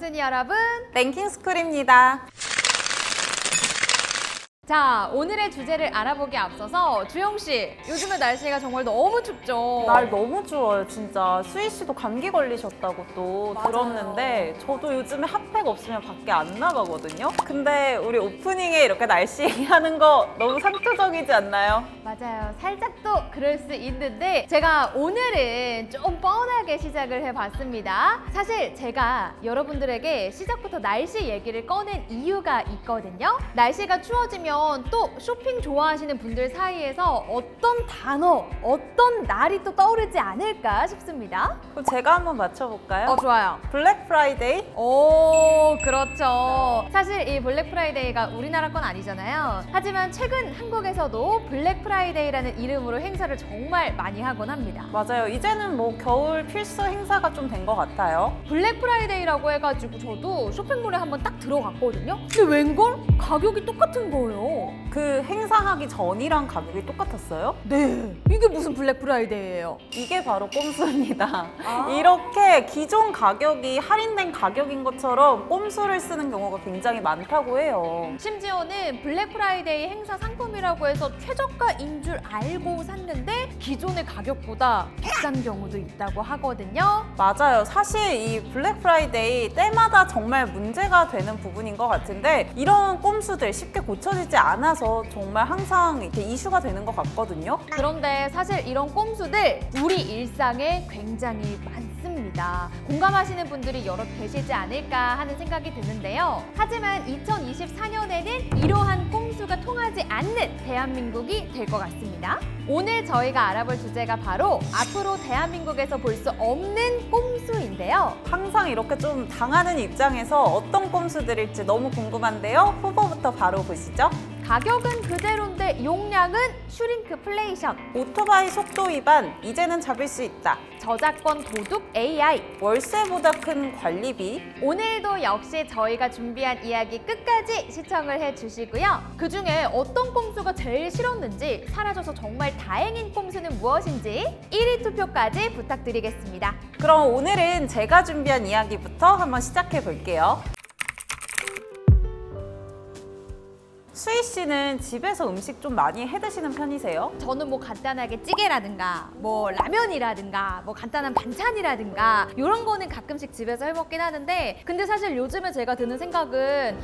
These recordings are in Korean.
순이 여러분, 랭킹스쿨입니다. 자, 오늘의 주제를 알아보기 앞서서 주영씨, 요즘에 날씨가 정말 너무 춥죠? 날 너무 추워요, 진짜. 수희 씨도 감기 걸리셨다고 또 맞아요. 들었는데 저도 요즘에 핫팩 없으면 밖에 안 나가거든요. 근데 우리 오프닝에 이렇게 날씨 얘기하는 거 너무 상투적이지 않나요? 맞아요. 살짝 또 그럴 수 있는데 제가 오늘은 좀 뻔하게 시작을 해봤습니다. 사실 제가 여러분들에게 시작부터 날씨 얘기를 꺼낸 이유가 있거든요. 날씨가 추워지면 또 쇼핑 좋아하시는 분들 사이에서 어떤 단어, 어떤 날이 또 떠오르지 않을까 싶습니다. 그럼 제가 한번 맞춰볼까요? 좋아요. 블랙 프라이데이? 오, 그렇죠. 사실 이 블랙 프라이데이가 우리나라 건 아니잖아요. 하지만 최근 한국에서도 블랙 프라이데이라는 이름으로 행사를 정말 많이 하곤 합니다. 맞아요. 이제는 뭐 겨울 필수 행사가 좀 된 것 같아요. 블랙 프라이데이라고 해가지고 저도 쇼핑몰에 한번 딱 들어갔거든요. 근데 웬걸? 가격이 똑같은 거예요. 그 행사하기 전이랑 가격이 똑같았어요? 네, 이게 무슨 블랙 프라이데이예요? 이게 바로 꼼수입니다. 아. 이렇게 기존 가격이 할인된 가격인 것처럼 꼼수를 쓰는 경우가 굉장히 많다고 해요. 심지어는 블랙 프라이데이 행사 상품이라고 해서 최저가인 줄 알고 샀는데 기존의 가격보다 비싼 경우도 있다고 하거든요. 맞아요. 사실 이 블랙 프라이데이 때마다 정말 문제가 되는 부분인 것 같은데 이런 꼼수들 쉽게 고쳐지지 않아서 정말 항상 이렇게 이슈가 되는 것 같거든요. 그런데 사실 이런 꼼수들 우리 일상에 굉장히 많습니다. 공감하시는 분들이 여럿 계시지 않을까 하는 생각이 드는데요. 하지만 2024년에는 이러한 꼼수가 통하지 않는 대한민국이 될 것 같습니다. 오늘 저희가 알아볼 주제가 바로 앞으로 대한민국에서 볼 수 없는 꼼수인데요. 항상 이렇게 좀 당하는 입장에서 어떤 꼼수들일지 너무 궁금한데요. 후보부터 바로 보시죠. 가격은 그대로인데 용량은 슈링크플레이션, 오토바이 속도 위반, 이제는 잡을 수 있다. 저작권 도둑 AI. 월세보다 큰 관리비. 오늘도 역시 저희가 준비한 이야기 끝까지 시청을 해주시고요. 그중에 어떤 꼼수가 제일 싫었는지, 사라져서 정말 다행인 꼼수는 무엇인지 1위 투표까지 부탁드리겠습니다. 그럼 오늘은 제가 준비한 이야기부터 한번 시작해 볼게요. 수희 씨는 집에서 음식 좀 많이 해 드시는 편이세요? 저는 뭐 간단하게 찌개라든가 뭐 라면이라든가 뭐 간단한 반찬이라든가 이런 거는 가끔씩 집에서 해 먹긴 하는데, 근데 사실 요즘에 제가 드는 생각은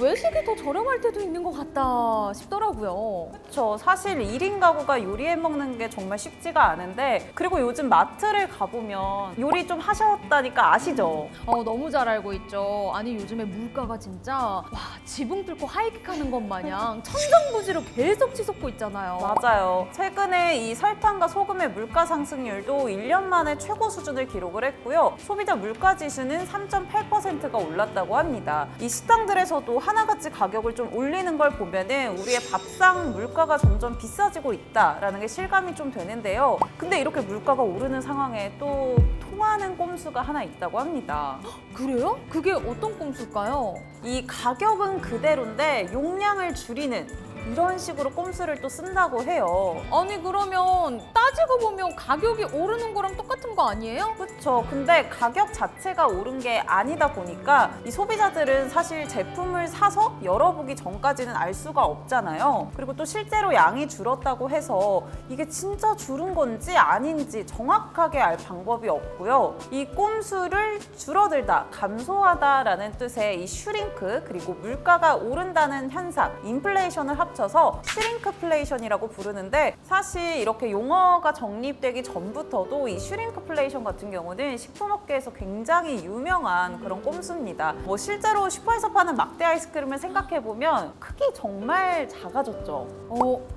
외식이 더 저렴할 때도 있는 것 같다 싶더라고요. 그렇죠. 사실 1인 가구가 요리해 먹는 게 정말 쉽지가 않은데, 그리고 요즘 마트를 가보면 요리 좀 하셨다니까 아시죠? 너무 잘 알고 있죠. 아니 요즘에 물가가 진짜 와, 지붕 뚫고 하이킥하는 것 마냥 천정부지로 계속 치솟고 있잖아요. 맞아요. 최근에 이 설탕과 소금의 물가 상승률도 1년 만에 최고 수준을 기록을 했고요. 소비자 물가 지수는 3.8%가 올랐다고 합니다. 이 식당들에서도 하나같이 가격을 좀 올리는 걸 보면은 우리의 밥상 물가가 점점 비싸지고 있다라는 게 실감이 좀 되는데요. 근데 이렇게 물가가 오르는 상황에 또 통하는 꼼수가 하나 있다고 합니다. 그래요? 그게 어떤 꼼수일까요? 이 가격은 그대로인데 용량을 줄이는 이런 식으로 꼼수를 또 쓴다고 해요. 아니 그러면 따지고 보면 가격이 오르는 거랑 똑같은 거 아니에요? 그렇죠. 근데 가격 자체가 오른 게 아니다 보니까 이 소비자들은 사실 제품을 사서 열어보기 전까지는 알 수가 없잖아요. 그리고 또 실제로 양이 줄었다고 해서 이게 진짜 줄은 건지 아닌지 정확하게 알 방법이 없고요. 이 꼼수를 줄어들다, 감소하다라는 뜻의 이 슈링크, 그리고 물가가 오른다는 현상, 인플레이션을 합쳐서 슈링크플레이션이라고 부르는데, 사실 이렇게 용어가 정립되기 전부터도 이 슈링크플레이션 같은 경우는 식품업계에서 굉장히 유명한 그런 꼼수입니다. 뭐 실제로 슈퍼에서 파는 막대 아이스크림을 생각해보면 크기 정말 작아졌죠.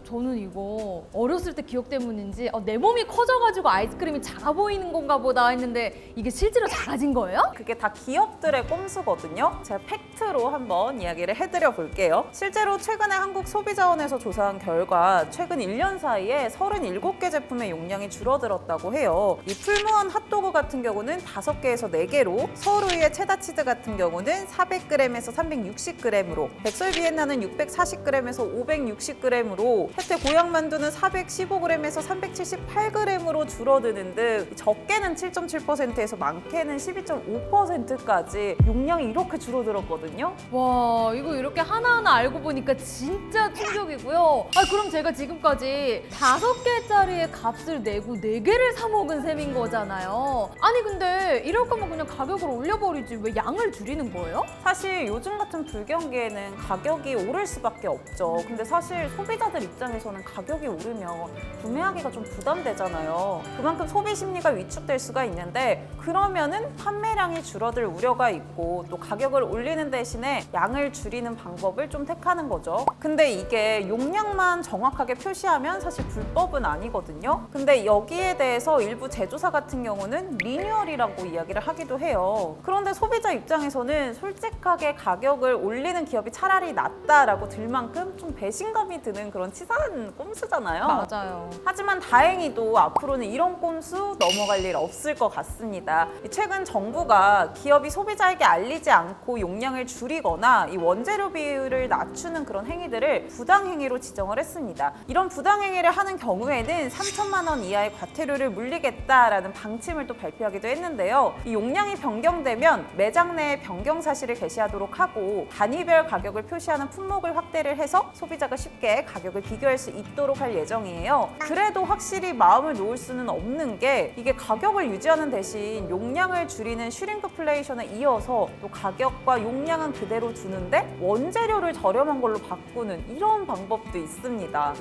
저는 이거 어렸을 때 기억 때문인지 내 몸이 커져가지고 아이스크림이 작아 보이는 건가 보다 했는데 이게 실제로 작아진 거예요? 그게 다 기업들의 꼼수거든요. 제가 팩트로 한번 이야기를 해드려 볼게요. 실제로 최근에 한국 소비자원에서 조사한 결과 최근 1년 사이에 37개 제품의 용량이 줄어들었다고 해요. 이 풀무원 핫도그 같은 경우는 5개에서 4개로, 서울우유의 체다치즈 같은 경우는 400g에서 360g으로, 백설 비엔나는 640g에서 560g으로, 혜태 고향만두는 415g에서 378g으로 줄어드는 등 적게는 7.7%에서 많게는 12.5%까지 용량이 이렇게 줄어들었거든요. 와, 이거 이렇게 하나하나 알고 보니까 진짜 충격이고요. 아, 그럼 제가 지금까지 5개짜리의 값을 내고 4개를 사 먹은 셈인 거잖아요. 아니, 근데 이럴 거면 그냥 가격을 올려버리지 왜 양을 줄이는 거예요? 사실 요즘 같은 불경기에는 가격이 오를 수밖에 없죠. 근데 사실 소비자들 입장에서는 가격이 오르면 구매하기가 좀 부담되잖아요. 그만큼 소비 심리가 위축될 수가 있는데 그러면은 판매량이 줄어들 우려가 있고 또 가격을 올리는 대신에 양을 줄이는 방법을 좀 택하는 거죠. 근데 이게 용량만 정확하게 표시하면 사실 불법은 아니거든요. 근데 여기에 대해서 일부 제조사 같은 경우는 리뉴얼이라고 이야기를 하기도 해요. 그런데 소비자 입장에서는 솔직하게 가격을 올리는 기업이 차라리 낫다라고 들 만큼 좀 배신감이 드는 그런 치사한 꼼수잖아요. 맞아요. 하지만 다행히도 앞으로는 이런 꼼수 넘어갈 일 없을 것 같습니다. 최근 정부가 기업이 소비자에게 알리지 않고 용량을 줄이거나 이 원재료 비율을 낮추는 그런 행위들을 부당행위로 지정을 했습니다. 이런 부당행위를 하는 경우에는 3천만 원 이하의 과태료를 물리겠다라는 방침을 또 발표하기도 했는데요. 이 용량이 변경되면 매장 내에 변경 사실을 게시하도록 하고 단위별 가격을 표시하는 품목을 확대를 해서 소비자가 쉽게 가격을 비교할 수 있도록 할 예정이에요. 그래도 확실히 마음을 놓을 수는 없는 게 이게 가격을 유지하는 대신 용량을 줄이는 슈링크플레이션에 이어서 또 가격과 용량은 그대로 두는데 원재료를 저렴한 걸로 바꾸는 이런 방법도 있습니다. 야,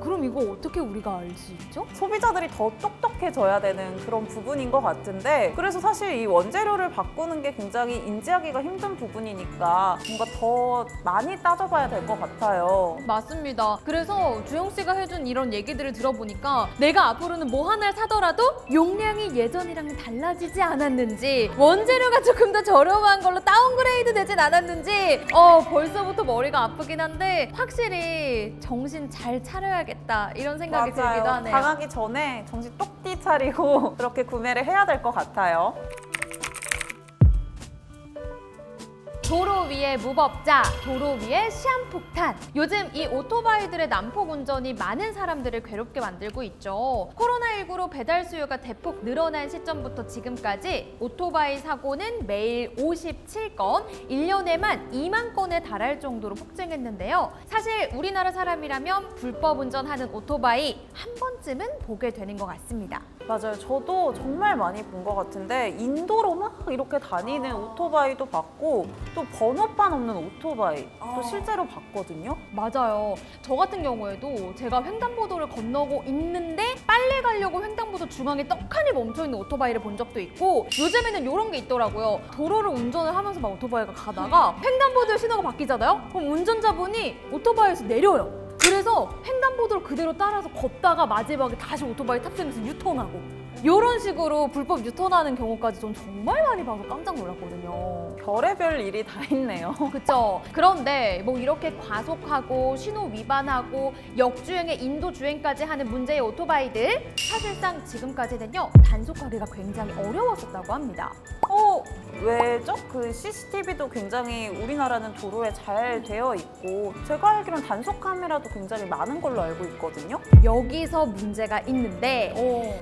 그럼 이거 어떻게 우리가 알 수 있죠? 소비자들이 더 똑똑해져야 되는 그런 부분인 것 같은데 그래서 사실 이 원재료를 바꾸는 게 굉장히 인지하기가 힘든 부분이니까 뭔가 더 많이 따져봐야 될 것 같아요. 맞습니다. 그래서 주영 씨가 해준 이런 얘기들을 들어보니까 내가 앞으로는 뭐 하나를 사더라도 용량이 예전이랑 달라지지 않았는지 원재료가 조금 더 저렴한 걸로 다운그레이드 되진 않았는지 벌써부터 머리가 아프긴 한데 확실히 정신 잘 차려야겠다 이런 생각이 들기도 하네요. 당하기 전에 정신 똑띠 차리고 그렇게 구매를 해야 될 것 같아요. 도로 위의 무법자, 도로 위의 시한폭탄. 요즘 이 오토바이들의 난폭 운전이 많은 사람들을 괴롭게 만들고 있죠. 코로나19로 배달 수요가 대폭 늘어난 시점부터 지금까지 오토바이 사고는 매일 57건, 1년에만 2만 건에 달할 정도로 폭증했는데요. 사실 우리나라 사람이라면 불법 운전하는 오토바이 한 번쯤은 보게 되는 것 같습니다. 맞아요. 저도 정말 많이 본 것 같은데 인도로 막 이렇게 다니는 오토바이도 봤고 또 번호판 없는 오토바이 또 실제로 봤거든요. 맞아요. 저 같은 경우에도 제가 횡단보도를 건너고 있는데 빨리 가려고 횡단보도 중앙에 떡하니 멈춰있는 오토바이를 본 적도 있고 요즘에는 이런 게 있더라고요. 도로를 운전을 하면서 막 오토바이가 가다가 횡단보도의 신호가 바뀌잖아요? 그럼 운전자분이 오토바이에서 내려요. 그래서 횡단보도를 그대로 따라서 걷다가 마지막에 다시 오토바이 탑승해서 유턴하고 이런 식으로 불법 유턴하는 경우까지 전 정말 많이 봐서 깜짝 놀랐거든요. 별의별 일이 다 있네요. 그쵸. 그런데 뭐 이렇게 과속하고 신호 위반하고 역주행에 인도주행까지 하는 문제의 오토바이들 사실상 지금까지는요 단속하기가 굉장히 어려웠었다고 합니다. 왜죠? 그 CCTV도 굉장히 우리나라는 도로에 잘 되어 있고 제가 알기로는 단속 카메라도 굉장히 많은 걸로 알고 있거든요. 여기서 문제가 있는데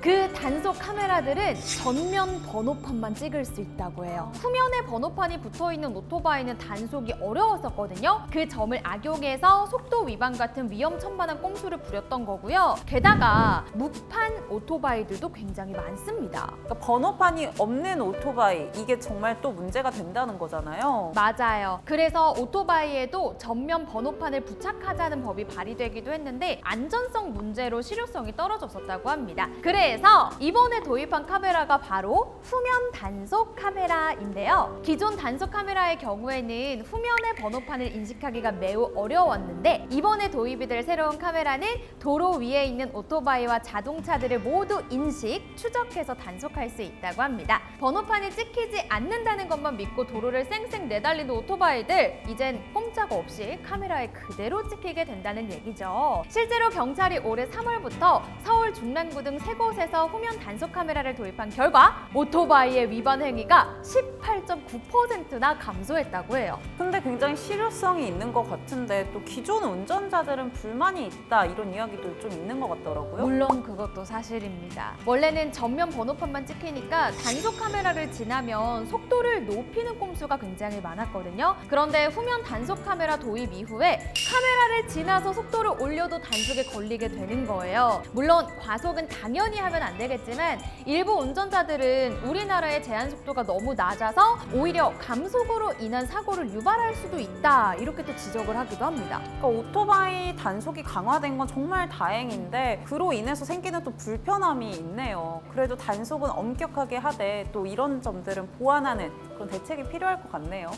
그 단속 카메라들은 전면 번호판만 찍을 수 있다고 해요. 후면에 번호판이 붙어있는 오토바이는 단속이 어려웠었거든요. 그 점을 악용해서 속도 위반 같은 위험천만한 꼼수를 부렸던 거고요. 게다가 무판 오토바이들도 굉장히 많습니다. 그러니까 번호판이 없는 오토바이 이게 정말 또 문제가 된다는 거잖아요. 맞아요. 그래서 오토바이에도 전면 번호판을 부착하자는 법이 발의되기도 했는데 안전성 문제로 실효성이 떨어졌었다고 합니다. 그래서 이번에 도입한 카메라가 바로 후면 단속 카메라인데요. 기존 단속 카메라의 경우에는 후면의 번호판을 인식하기가 매우 어려웠는데 이번에 도입이 될 새로운 카메라는 도로 위에 있는 오토바이와 자동차들을 모두 인식, 추적해서 단속할 수 있다고 합니다. 번호판이 찍히지 찍히지 않는다는 것만 믿고 도로를 쌩쌩 내달리는 오토바이들, 이젠 꼼짝 없이 카메라에 그대로 찍히게 된다는 얘기죠. 실제로 경찰이 올해 3월부터 서울 중랑구 등 3곳에서 후면 단속 카메라를 도입한 결과 오토바이의 위반 행위가 18.9%나 감소했다고 해요. 근데 굉장히 실효성이 있는 것 같은데 또 기존 운전자들은 불만이 있다 이런 이야기도 좀 있는 것 같더라고요. 물론 그것도 사실입니다. 원래는 전면 번호판만 찍히니까 단속 카메라를 지나면 속도를 높이는 꼼수가 굉장히 많았거든요. 그런데 후면 단속 카메라 도입 이후에 카메라를 지나서 속도를 올려도 단속에 걸리게 되는 거예요. 물론 과속은 당연히 하면 안 되겠지만 일부 운전자들은 우리나라의 제한 속도가 너무 낮아서 오히려 감속으로 인한 사고를 유발할 수도 있다, 이렇게 또 지적을 하기도 합니다. 그러니까 오토바이 단속이 강화된 건 정말 다행인데 그로 인해서 생기는 또 불편함이 있네요. 그래도 단속은 엄격하게 하되 또 이런 점들은 보완하는 그런 대책이 필요할 것 같네요.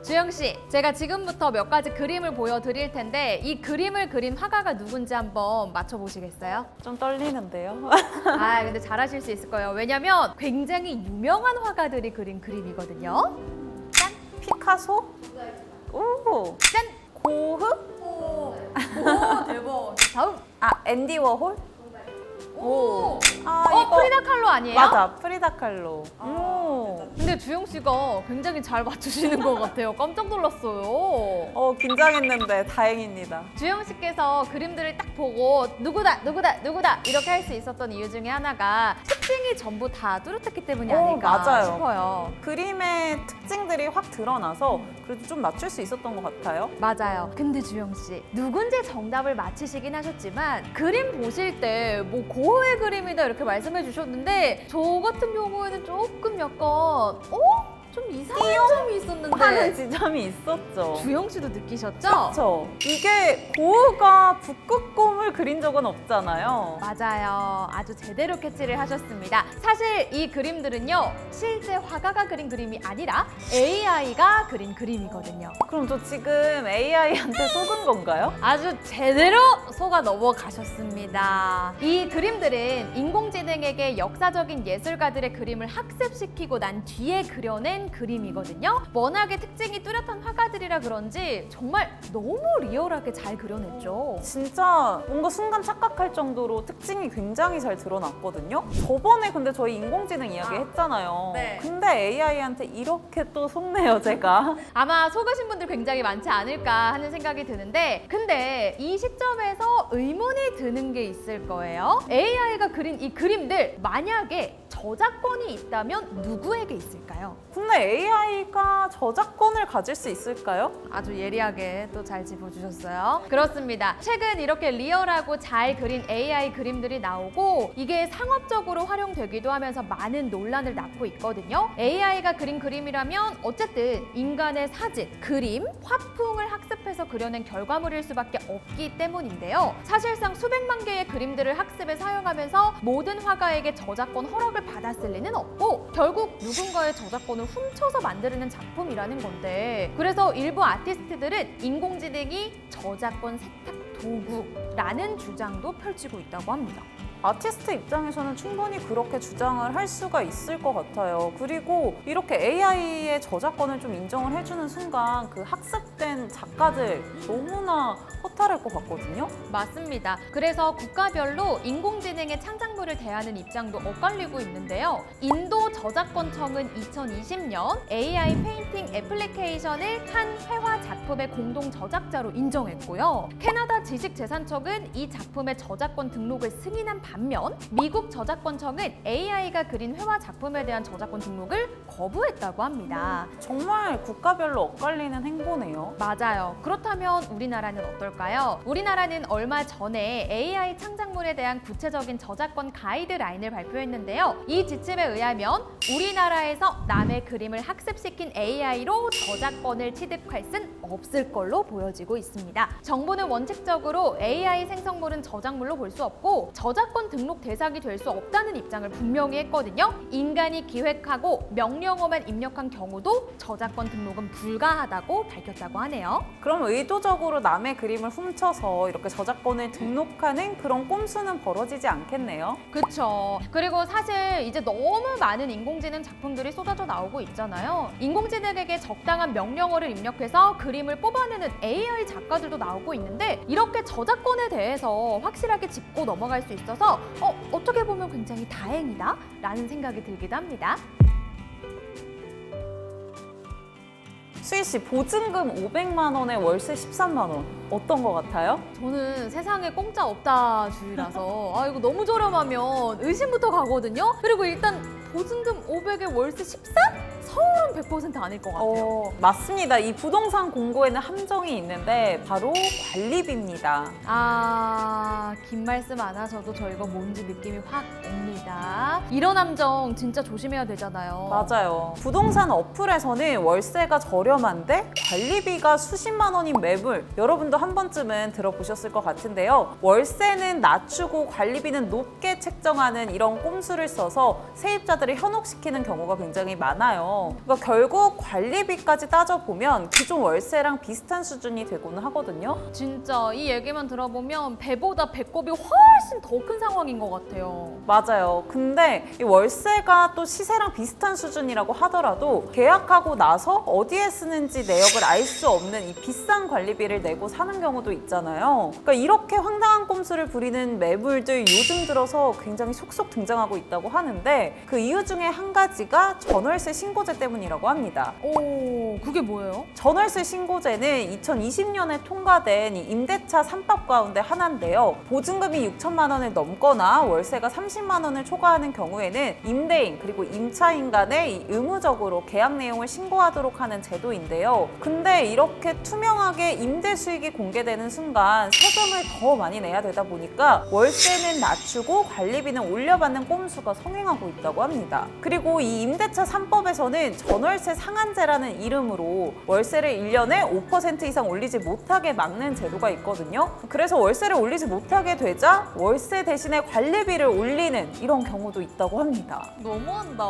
주영 씨, 제가 지금부터 몇 가지 그림을 보여드릴 텐데 이 그림을 그린 화가가 누군지 한번 맞춰보시겠어요? 좀 떨리는데요. 아, 근데 잘하실 수 있을 거예요. 왜냐면 굉장히 유명한 화가들이 그린 그림이거든요. 피카소? 오, 짠! 고흐? 오, 대박. 다음. 아, 앤디 워홀? 오. 아, 프리다 칼로 아니에요? 맞아, 프리다 칼로. 오. 근데 주영 씨가 굉장히 잘 맞추시는 것 같아요. 깜짝 놀랐어요. 긴장했는데 다행입니다. 주영 씨께서 그림들을 딱 보고 누구다 이렇게 할 수 있었던 이유 중에 하나가 특징이 전부 다 뚜렷했기 때문이 아닐까 맞아요. 싶어요. 그림의 특징들이 확 드러나서 그래도 좀 맞출 수 있었던 것 같아요. 맞아요. 근데 주영 씨, 누군지 정답을 맞히시긴 하셨지만 그림 보실 때 뭐 고흐의 그림이다 이렇게 말씀해 주셨는데 저 같은 경우에는 조금 약간 좀 이상한 점이 있었는데 하는 지점이 있었죠. 주영 씨도 느끼셨죠? 그렇죠. 이게 고흐가 북극곰을 그린 적은 없잖아요. 맞아요. 아주 제대로 캐치를 하셨습니다. 사실 이 그림들은요, 실제 화가가 그린 그림이 아니라 AI가 그린 그림이거든요. 그럼 저 지금 AI한테 속은 건가요? 아주 제대로 속아 넘어가셨습니다. 이 그림들은 인공지능에게 역사적인 예술가들의 그림을 학습시키고 난 뒤에 그려낸 그림이거든요. 워낙에 특징이 뚜렷한 화가들이라 그런지 정말 너무 리얼하게 잘 그려냈죠. 진짜 뭔가 순간 착각할 정도로 특징이 굉장히 잘 드러났거든요. 저번에 근데 저희 인공지능 이야기 했잖아요. 네. 근데 AI한테 이렇게 또 속네요, 제가. 아마 속으신 분들 굉장히 많지 않을까 하는 생각이 드는데, 근데 이 시점에서 의문이 드는 게 있을 거예요. AI가 그린 이 그림들 만약에 저작권이 있다면 누구에게 있을까요? 근데 AI가 저작권을 가질 수 있을까요? 아주 예리하게 또 잘 짚어주셨어요. 그렇습니다. 최근 이렇게 리얼하고 잘 그린 AI 그림들이 나오고 이게 상업적으로 활용되기도 하면서 많은 논란을 낳고 있거든요. AI가 그린 그림이라면 어쨌든 인간의 사진, 그림, 화풍을 학습해서 그려낸 결과물일 수밖에 없기 때문인데요. 사실상 수백만 개의 그림들을 학습에 사용하면서 모든 화가에게 저작권 허락을 받았을 리는 없고 결국 누군가의 저작권을 훔쳐서 만드는 작품이라는 건데, 그래서 일부 아티스트들은 인공지능이 저작권 세탁 도구라는 주장도 펼치고 있다고 합니다. 아티스트 입장에서는 충분히 그렇게 주장을 할 수가 있을 것 같아요. 그리고 이렇게 AI의 저작권을 좀 인정을 해주는 순간 그 학습된 작가들 너무나 허탈할 것 같거든요. 맞습니다. 그래서 국가별로 인공지능의 창작물을 대하는 입장도 엇갈리고 있는데요. 인도 저작권청은 2020년 AI 페인팅 애플리케이션을 한 회화 작품의 공동 저작자로 인정했고요. 캐나다 지식재산청은 이 작품의 저작권 등록을 승인한 반면 미국 저작권청은 AI가 그린 회화 작품에 대한 저작권 등록을 거부했다고 합니다. 정말 국가별로 엇갈리는 행보네요. 맞아요. 그렇다면 우리나라는 어떨까요? 우리나라는 얼마 전에 AI 창작물에 대한 구체적인 저작권 가이드라인을 발표했는데요. 이 지침에 의하면 우리나라에서 남의 그림을 학습시킨 AI로 저작권을 취득할 순 없을 걸로 보여지고 있습니다. 정부는 원칙적으로 AI 생성물은 저작물로 볼 수 없고 저작권 등록 대상이 될 수 없다는 입장을 분명히 했거든요. 인간이 기획하고 명령어만 입력한 경우도 저작권 등록은 불가하다고 밝혔다고 있다고 하네요. 그럼 의도적으로 남의 그림을 훔쳐서 이렇게 저작권을 등록하는 그런 꼼수는 벌어지지 않겠네요. 그쵸. 그리고 사실 이제 너무 많은 인공지능 작품들이 쏟아져 나오고 있잖아요. 인공지능에게 적당한 명령어를 입력해서 그림을 뽑아내는 AI 작가들도 나오고 있는데 이렇게 저작권에 대해서 확실하게 짚고 넘어갈 수 있어서 어떻게 보면 굉장히 다행이다 라는 생각이 들기도 합니다. 수희 씨, 보증금 500만 원에 월세 13만 원. 어떤 것 같아요? 저는 세상에 공짜 없다 주의라서 이거 너무 저렴하면 의심부터 가거든요. 그리고 일단 보증금 500에 월세 14? 서울은 100% 아닐 것 같아요. 맞습니다. 이 부동산 공고에는 함정이 있는데 바로 관리비입니다. 긴 말씀 안 하셔도 저 이거 뭔지 느낌이 확 옵니다. 이런 함정 진짜 조심해야 되잖아요. 맞아요. 부동산 어플에서는 월세가 저렴한데 관리비가 수십만 원인 매물, 여러분도 한 번쯤은 들어보셨을 것 같은데요. 월세는 낮추고 관리비는 높게 책정하는 이런 꼼수를 써서 세입자들을 현혹시키는 경우가 굉장히 많아요. 그러니까 결국 관리비까지 따져보면 기존 월세랑 비슷한 수준이 되고는 하거든요. 진짜 이 얘기만 들어보면 배보다 배꼽이 훨씬 더 큰 상황인 것 같아요. 맞아요. 근데 이 월세가 또 시세랑 비슷한 수준이라고 하더라도 계약하고 나서 어디에 쓰는지 내역을 알 수 없는 이 비싼 관리비를 내고 사는 경우도 있잖아요. 그러니까 이렇게 황당한 꼼수를 부리는 매물들 요즘 들어서 굉장히 속속 등장하고 있다고 하는데 그 이유 중에 한 가지가 전월세 신고제 때문이라고 합니다. 그게 뭐예요? 전월세 신고제는 2020년에 통과된 이 임대차 3법 가운데 하나인데요. 보증금이 6천만 원을 넘거나 월세가 30만 원을 초과하는 경우에는 임대인 그리고 임차인 간에 이 의무적으로 계약 내용을 신고하도록 하는 제도인데요. 근데 이렇게 투명하게 임대 수익이 공개되는 순간 세금을 더 많이 내야 되다 보니까 월세는 낮추고 관리비는 올려받는 꼼수가 성행하고 있다고 합니다. 그리고 이 임대차 3법에서는 전월세 상한제라는 이름으로 월세를 1년에 5% 이상 올리지 못하게 막는 제도가 있거든요. 그래서 월세를 올리지 못하게 되자 월세 대신에 관리비를 올리는 이런 경우도 있다고 합니다. 너무한다.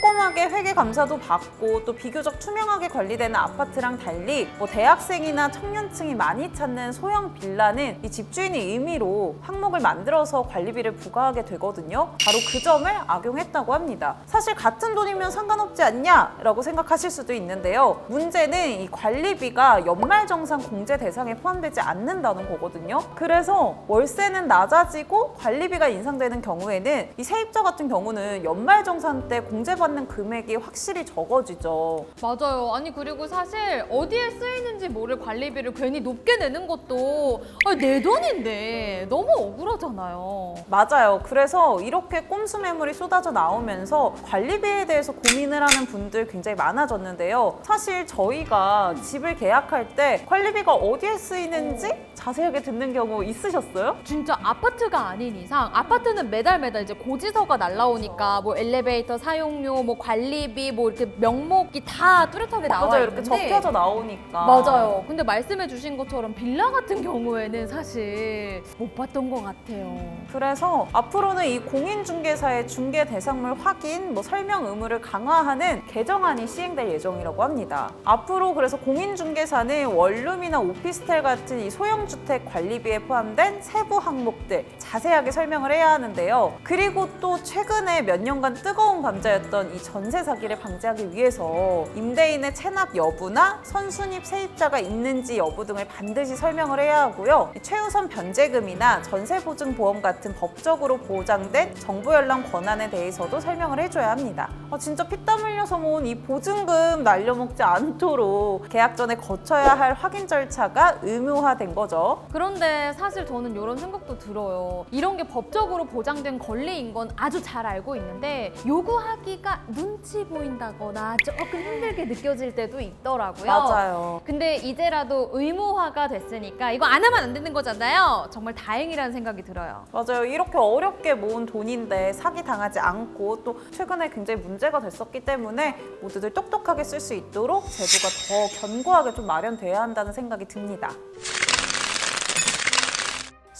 꼼꼼하게 회계 감사도 받고 또 비교적 투명하게 관리되는 아파트랑 달리 대학생이나 청년층이 많이 찾는 소형 빌라는 이 집주인이 임의로 항목을 만들어서 관리비를 부과하게 되거든요. 바로 그 점을 악용했다고 합니다. 사실 같은 돈이면 상관없지 않냐라고 생각하실 수도 있는데요. 문제는 이 관리비가 연말정산 공제 대상에 포함되지 않는다는 거거든요. 그래서 월세는 낮아지고 관리비가 인상되는 경우에는 이 세입자 같은 경우는 연말정산 때 공제받는 금액이 확실히 적어지죠. 맞아요. 아니 그리고 사실 어디에 쓰이는지 모를 관리비를 괜히 높게 내는 것도 내 돈인데 너무 억울하잖아요. 맞아요. 그래서 이렇게 꼼수 매물이 쏟아져 나오면서 관리비에 대해서 고민을 하는 분들 굉장히 많아졌는데요. 사실 저희가 집을 계약할 때 관리비가 어디에 쓰이는지 자세하게 듣는 경우 있으셨어요? 진짜 아파트가 아닌 이상 아파트는 매달 이제 고지서가 날라오니까 뭐 엘리베이터 사용료, 뭐 관리비, 뭐 이렇게 명목이 다 뚜렷하게 나와 맞아요. 있는데 이렇게 적혀져 나오니까. 맞아요. 근데 말씀해주신 것처럼 빌라 같은 경우에는 사실 못 봤던 것 같아요. 그래서 앞으로는 이 공인중개사의 중개 대상물 확인, 설명 의무를 강화하는 개정안이 시행될 예정이라고 합니다. 앞으로 그래서 공인중개사는 원룸이나 오피스텔 같은 이 소형주택 관리비에 포함된 세부 항목들 자세하게 설명을 해야 하는데요. 그리고 또 최근에 몇 년간 뜨거운 감자였던 이 전세 사기를 방지하기 위해서 임대인의 체납 여부나 선순입 세입자가 있는지 여부 등을 반드시 설명을 해야 하고요. 최우선 변제금이나 전세보증보험 같은 법적으로 보장된 정보 연락 권한에 대해서도 설명을 해줘야 합니다. 진짜 피땀 흘려서 모은 이 보증금 날려먹지 않도록 계약 전에 거쳐야 할 확인 절차가 의무화된 거죠. 그런데 사실 저는 이런 생각도 들어요. 이런 게 법적으로 보장된 권리인 건 아주 잘 알고 있는데 요구하기가 눈치 보인다거나 조금 힘들게 느껴질 때도 있더라고요. 맞아요. 근데 이제라도 의무화가 됐으니까 이거 안 하면 안 되는 거잖아요. 정말 다행이라는 생각이 들어요. 맞아요. 이렇게 어렵게 모은 돈인데 사기 당하지 않고 또 최근에 굉장히 문제가 됐었기 때문에 모두들 똑똑하게 쓸 수 있도록 제도가 더 견고하게 좀 마련돼야 한다는 생각이 듭니다.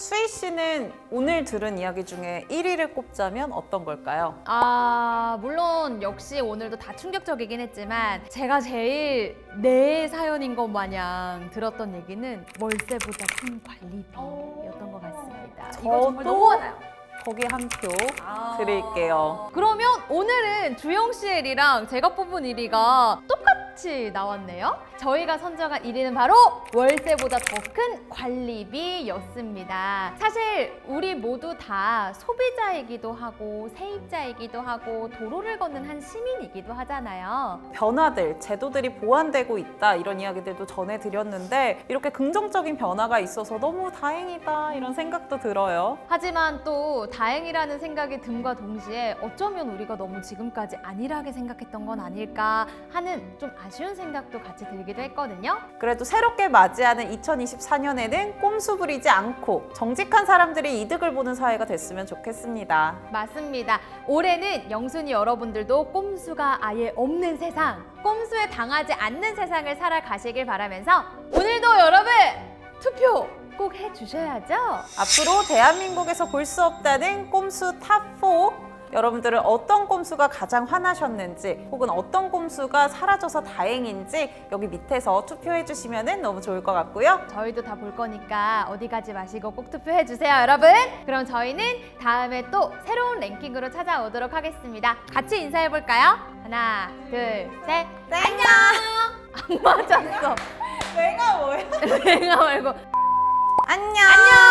수희 씨는 오늘 들은 이야기 중에 1위를 꼽자면 어떤 걸까요? 물론 역시 오늘도 다 충격적이긴 했지만 제가 제일 내 사연인 것 마냥 들었던 얘기는 월세보다 큰 관리비였던 것 같습니다. 이거 정말 저도 너무 많아요. 거기 한 표 드릴게요. 그러면 오늘은 주영 씨의 1위랑 제가 뽑은 1위가 똑같이 나왔네요. 저희가 선정한 1위는 바로 월세보다 더 큰 관리비였습니다. 사실 우리 모두 다 소비자이기도 하고 세입자이기도 하고 도로를 걷는 한 시민이기도 하잖아요. 변화들, 제도들이 보완되고 있다 이런 이야기들도 전해드렸는데 이렇게 긍정적인 변화가 있어서 너무 다행이다 이런 생각도 들어요. 하지만 또 다행이라는 생각이 듦과 동시에 어쩌면 우리가 너무 지금까지 안일하게 생각했던 건 아닐까 하는 좀 아쉬운 생각도 같이 들기도 했거든요. 그래도 새롭게 맞이하는 2024년에는 꼼수 부리지 않고 정직한 사람들이 이득을 보는 사회가 됐으면 좋겠습니다. 맞습니다. 올해는 영순이 여러분들도 꼼수가 아예 없는 세상, 꼼수에 당하지 않는 세상을 살아가시길 바라면서 오늘도 여러분 투표 꼭 해주셔야죠. 앞으로 대한민국에서 볼 수 없다는 꼼수 탑4 여러분들은 어떤 꼼수가 가장 화나셨는지 혹은 어떤 꼼수가 사라져서 다행인지 여기 밑에서 투표해 주시면 너무 좋을 것 같고요. 저희도 다 볼 거니까 어디 가지 마시고 꼭 투표해주세요, 여러분. 그럼 저희는 다음에 또 새로운 랭킹으로 찾아오도록 하겠습니다. 같이 인사해볼까요? 하나, 둘, 셋. 안녕! 안 맞았어. 내가 뭐야? 내가 말고. 안녕! 안녕!